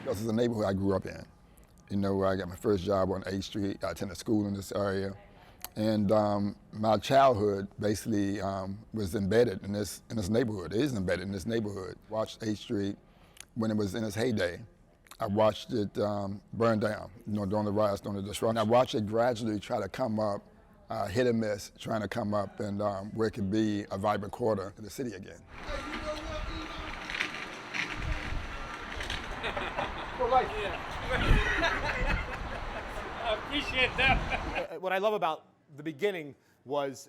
This is a neighborhood I grew up in. You know, I got my first job on 8th Street. I attended school in this area. And my childhood basically was embedded in this neighborhood. It is embedded in this neighborhood. Watched 8th Street when it was in its heyday. I watched it burn down, you know, during the riots, during the destruction. I watched it gradually try to come up, hit and miss, trying to come up and where it could be a vibrant quarter of the city again. For life. Yeah. I appreciate that. What I love about the beginning was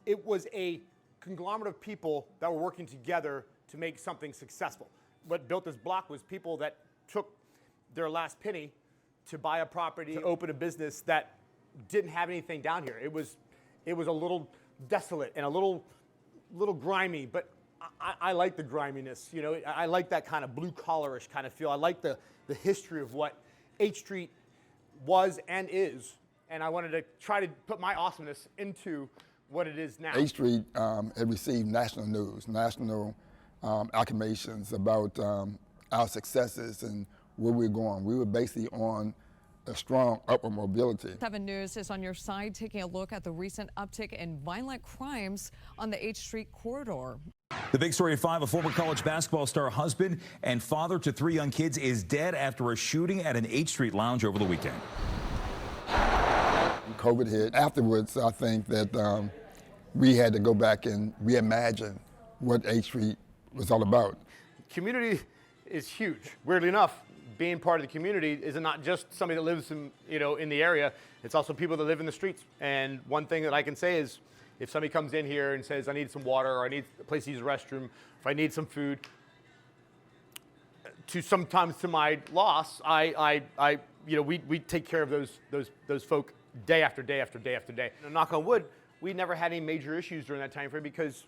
it was a conglomerate of people that were working together to make something successful. What built this block was people that took their last penny to buy a property, to open a business that didn't have anything down here. It was a little desolate and a little grimy, but I like the griminess. You know, I like that kind of blue-collarish kind of feel. I like the history of what 8th Street was and is, and I wanted to try to put my awesomeness into what it is now. 8th Street had received national news, national acclamations about our successes and where we're going. We were basically on a strong upward mobility. 7 News is on your side, taking a look at the recent uptick in violent crimes on the 8th Street corridor. The big story at 5, a former college basketball star, husband and father to 3 young kids, is dead after a shooting at an 8th Street lounge over the weekend. COVID hit. Afterwards, I think that we had to go back and reimagine what 8th Street was all about. Community is huge. Weirdly enough, being part of the community is not just somebody that lives in the area. It's also people that live in the streets. And one thing that I can say is, if somebody comes in here and says, I need some water, or I need a place to use the restroom, if I need some food, sometimes to my loss, we take care of those folk day after day after day after day. And knock on wood, we never had any major issues during that time frame because,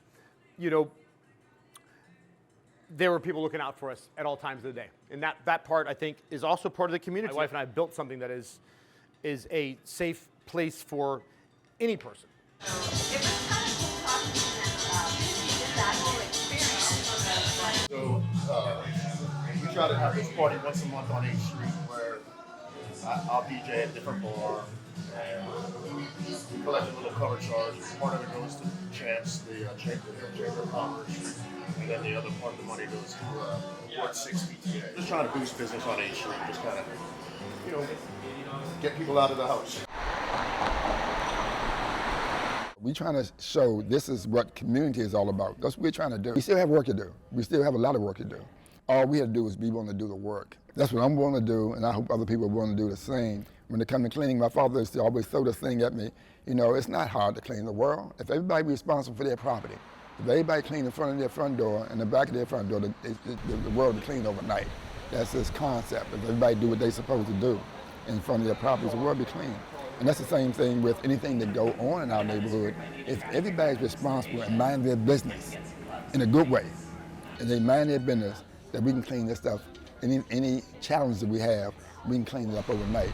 there were people looking out for us at all times of the day. And that part, I think, is also part of the community. My wife and I built something that is a safe place for any person. It was kind of cool talking to them about that whole experience. So we try to have this party once a month on 8th Street where I'll DJ at different bar and we collect a little cover charge. Part of it goes to Chance, the Chamber of Commerce, and then the other part of the money goes to Ward 6 PTA. Just trying to boost business on 8th Street, just kind of, get people out of the house. We're trying to show this is what community is all about. That's what we're trying to do. We still have work to do. We still have a lot of work to do. All we have to do is be willing to do the work. That's what I'm willing to do, and I hope other people are willing to do the same. When it comes to cleaning, my father used to always throw this thing at me. It's not hard to clean the world. If everybody be responsible for their property, if everybody clean the front of their front door and the back of their front door, the world will be clean overnight. That's this concept. If everybody do what they're supposed to do in front of their properties, the world will be clean. And that's the same thing with anything that go on in our neighborhood. If everybody's responsible and mind their business in a good way, and they mind their business, that we can clean this stuff. Any challenge that we have, we can clean it up overnight.